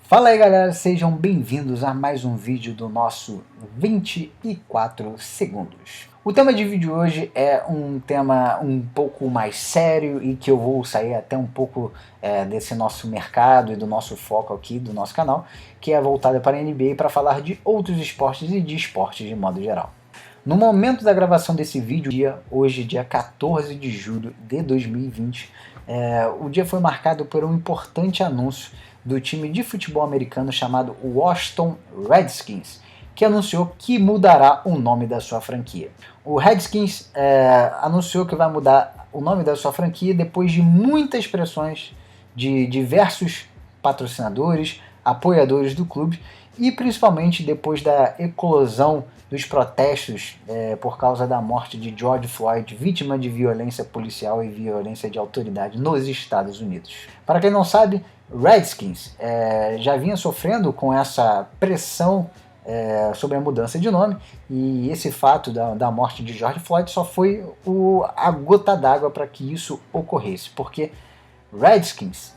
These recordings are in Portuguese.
Fala aí galera, sejam bem-vindos a mais um vídeo do nosso 24 segundos. O tema de vídeo hoje é um tema um pouco mais sério e que eu vou sair até um pouco desse nosso mercado e do nosso foco aqui do nosso canal, que é voltado para a NBA para falar de outros esportes e de esportes de modo geral. No momento da gravação desse vídeo, hoje dia 14 de julho de 2020, o dia foi marcado por um importante anúncio do time de futebol americano chamado Washington Redskins, que anunciou que mudará o nome da sua franquia. O Redskins anunciou que vai mudar o nome da sua franquia depois de muitas pressões de diversos patrocinadores, apoiadores do clube e principalmente depois da eclosão dos protestos por causa da morte de George Floyd, vítima de violência policial e violência de autoridade nos Estados Unidos. Para quem não sabe, Redskins já vinha sofrendo com essa pressão sobre a mudança de nome, e esse fato da morte de George Floyd só foi a gota d'água para que isso ocorresse, porque Redskins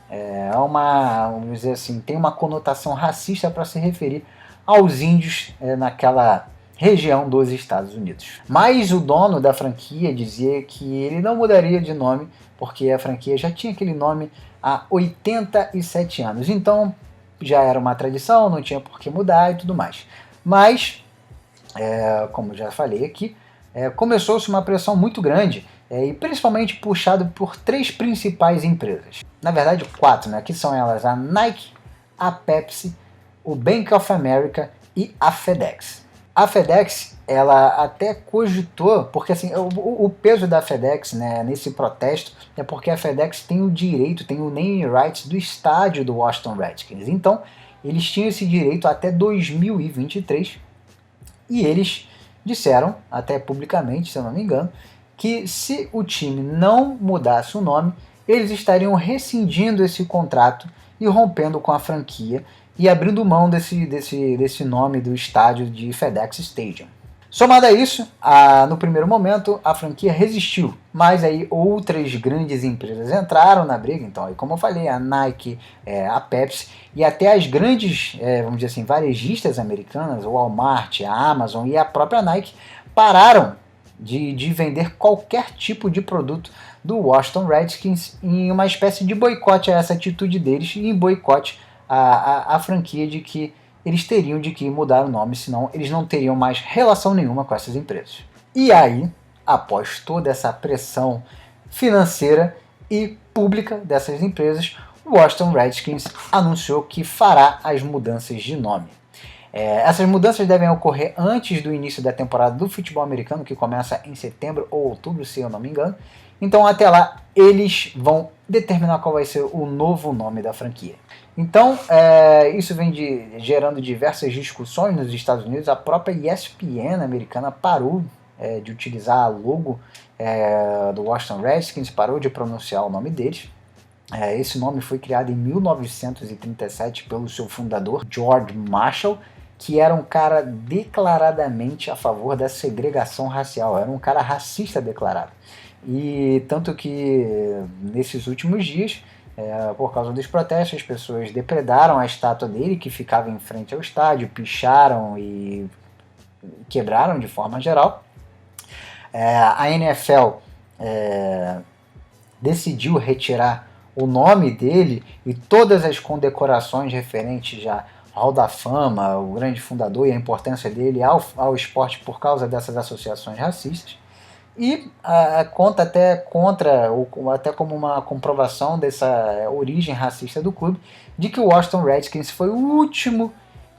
vamos dizer assim, tem uma conotação racista para se referir aos índios naquela região dos Estados Unidos. Mas o dono da franquia dizia que ele não mudaria de nome porque a franquia já tinha aquele nome há 87 anos. Então já era uma tradição, não tinha por que mudar e tudo mais. Mas, como já falei aqui, começou-se uma pressão muito grande e principalmente puxado por três principais empresas. Na verdade, quatro, né? Que são elas: a Nike, a Pepsi, o Bank of America e a FedEx. A FedEx, ela até cogitou, porque assim, o peso da FedEx, né, nesse protesto é porque a FedEx tem o direito, tem o naming rights do estádio do Washington Redskins. Então, eles tinham esse direito até 2023 e eles disseram, até publicamente, se eu não me engano, que se o time não mudasse o nome, eles estariam rescindindo esse contrato e rompendo com a franquia e abrindo mão desse nome do estádio de FedEx Stadium. Somado a isso, no primeiro momento a franquia resistiu, mas aí outras grandes empresas entraram na briga. Então, aí, como eu falei, a Nike, a Pepsi e até as grandes, vamos dizer assim, varejistas americanas, o Walmart, a Amazon e a própria Nike pararam de vender qualquer tipo de produto do Washington Redskins em uma espécie de boicote a essa atitude deles e em boicote a franquia, de que eles teriam de que mudar o nome, senão eles não teriam mais relação nenhuma com essas empresas. E aí, após toda essa pressão financeira e pública dessas empresas, o Washington Redskins anunciou que fará as mudanças de nome. Essas mudanças devem ocorrer antes do início da temporada do futebol americano, que começa em setembro ou outubro, se eu não me engano. Então, até lá, eles vão determinar qual vai ser o novo nome da franquia. Então, isso vem gerando diversas discussões nos Estados Unidos. A própria ESPN americana parou de utilizar a logo do Washington Redskins, parou de pronunciar o nome deles. Esse nome foi criado em 1937 pelo seu fundador, George Marshall, que era um cara declaradamente a favor da segregação racial, era um cara racista declarado. E tanto que nesses últimos dias, por causa dos protestos, as pessoas depredaram a estátua dele, que ficava em frente ao estádio, picharam e quebraram de forma geral. A NFL decidiu retirar o nome dele e todas as condecorações referentes já Hall da Fama, o grande fundador e a importância dele ao esporte por causa dessas associações racistas. E conta até até como uma comprovação dessa origem racista do clube, de que o Washington Redskins foi o último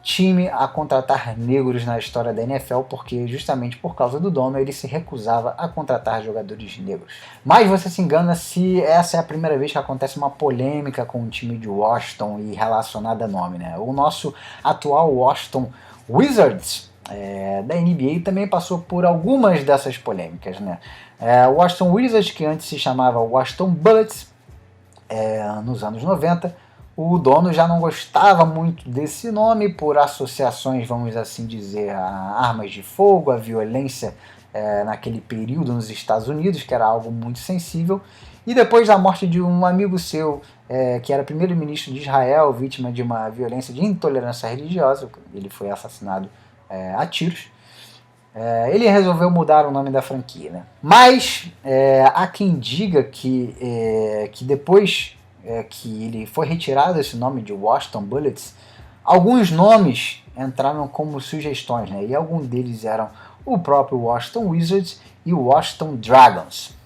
time a contratar negros na história da NFL, porque justamente por causa do dono ele se recusava a contratar jogadores negros. Mas você se engana se essa é a primeira vez que acontece uma polêmica com o time de Washington e relacionada a nome, né? O nosso atual Washington Wizards da NBA também passou por algumas dessas polêmicas, né? O Washington Wizards, que antes se chamava Washington Bullets, nos anos 90, o dono já não gostava muito desse nome por associações, vamos assim dizer, a armas de fogo, a violência naquele período nos Estados Unidos, que era algo muito sensível. E depois da morte de um amigo seu, que era primeiro-ministro de Israel, vítima de uma violência de intolerância religiosa. Ele foi assassinado a tiros. Ele resolveu mudar o nome da franquia, né? Mas há quem diga que depois que ele foi retirado esse nome de Washington Bullets, alguns nomes entraram como sugestões, né? E alguns deles eram o próprio Washington Wizards e o Washington Dragons.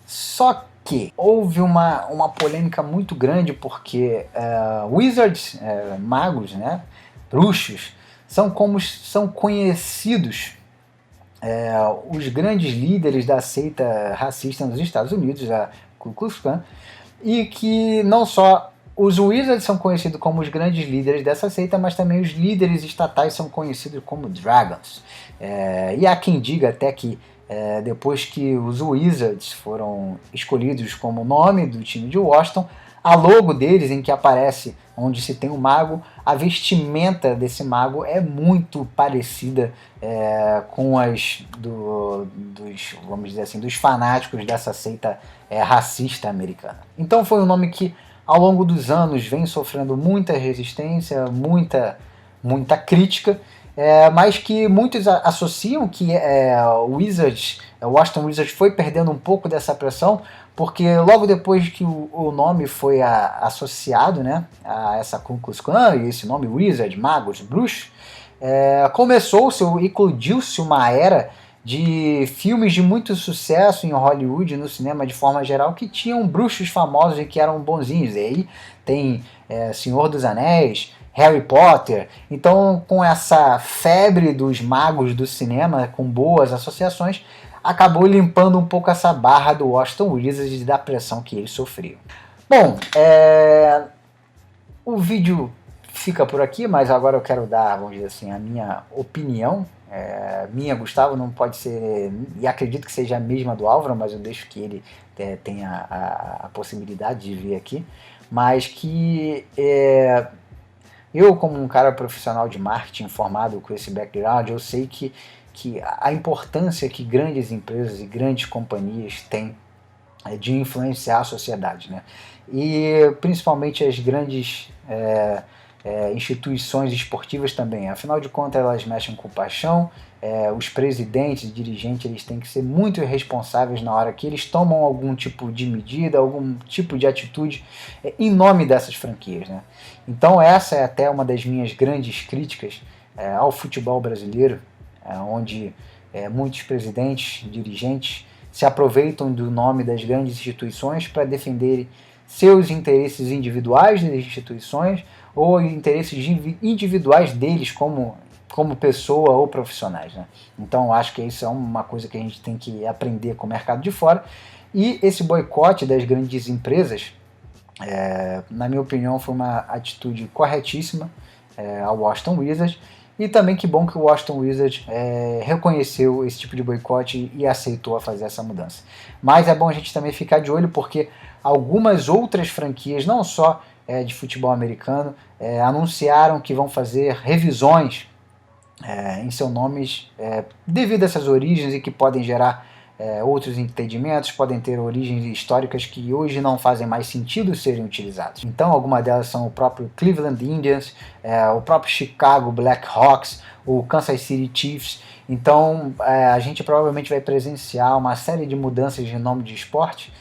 Só que houve uma polêmica muito grande porque Wizards, magos, né, bruxos, são conhecidos os grandes líderes da seita racista nos Estados Unidos, a Ku Klux Klan, e que não só os Wizards são conhecidos como os grandes líderes dessa seita, mas também os líderes estatais são conhecidos como Dragons. E há quem diga até que depois que os Wizards foram escolhidos como nome do time de Washington, a logo deles, em que aparece onde se tem um mago, a vestimenta desse mago é muito parecida com as dos, vamos dizer assim, dos fanáticos dessa seita racista americana. Então foi um nome que ao longo dos anos vem sofrendo muita resistência, muita crítica, mas que muitos associam que o Washington Wizards foi perdendo um pouco dessa pressão, porque logo depois que o nome foi associado, né, a essa Ku Klux Klan, e esse nome Wizard, magos, bruxos, começou-se, eclodiu-se uma era de filmes de muito sucesso em Hollywood, no cinema de forma geral, que tinham bruxos famosos e que eram bonzinhos. E aí tem Senhor dos Anéis, Harry Potter. Então, com essa febre dos magos do cinema, com boas associações, acabou limpando um pouco essa barra do Washington Wizards da pressão que eles sofriam. Bom, o vídeo fica por aqui, mas agora eu quero dar, vamos dizer assim, a minha opinião. Minha, Gustavo, não pode ser, e acredito que seja a mesma do Álvaro, mas eu deixo que ele tenha a possibilidade de vir aqui, mas que eu, como um cara profissional de marketing formado com esse background, eu sei que a importância que grandes empresas e grandes companhias têm de influenciar a sociedade, né? E principalmente as grandes instituições esportivas também. Afinal de contas, elas mexem com paixão. Os presidentes e dirigentes, eles têm que ser muito responsáveis na hora que eles tomam algum tipo de medida, algum tipo de atitude em nome dessas franquias, né? Então essa é até uma das minhas grandes críticas ao futebol brasileiro, onde muitos presidentes, dirigentes se aproveitam do nome das grandes instituições para defenderem seus interesses individuais das instituições ou interesses individuais deles como pessoa ou profissionais, né? Então acho que isso é uma coisa que a gente tem que aprender com o mercado de fora. E esse boicote das grandes empresas, na minha opinião, foi uma atitude corretíssima ao Washington Wizards. E também que bom que o Washington Wizards reconheceu esse tipo de boicote e aceitou a fazer essa mudança. Mas é bom a gente também ficar de olho, porque algumas outras franquias, não só de futebol americano, anunciaram que vão fazer revisões em seus nomes devido a essas origens e que podem gerar outros entendimentos, podem ter origens históricas que hoje não fazem mais sentido serem utilizados. Então algumas delas são o próprio Cleveland Indians, o próprio Chicago Blackhawks, o Kansas City Chiefs. Então a gente provavelmente vai presenciar uma série de mudanças de nome de esporte,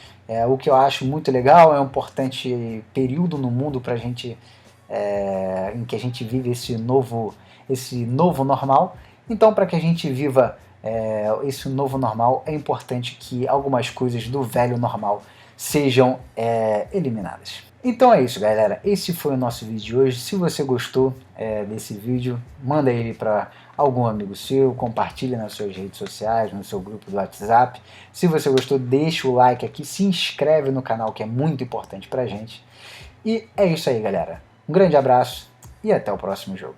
o que eu acho muito legal. É um importante período no mundo para a gente, em que a gente vive esse novo normal. Então, para que a gente viva esse novo normal, é importante que algumas coisas do velho normal sejam eliminadas. Então é isso, galera. Esse foi o nosso vídeo de hoje. Se você gostou desse vídeo, manda ele para algum amigo seu, compartilha nas suas redes sociais, no seu grupo do WhatsApp. Se você gostou, deixa o like aqui, se inscreve no canal, que é muito importante pra gente. E é isso aí, galera. Um grande abraço e até o próximo jogo.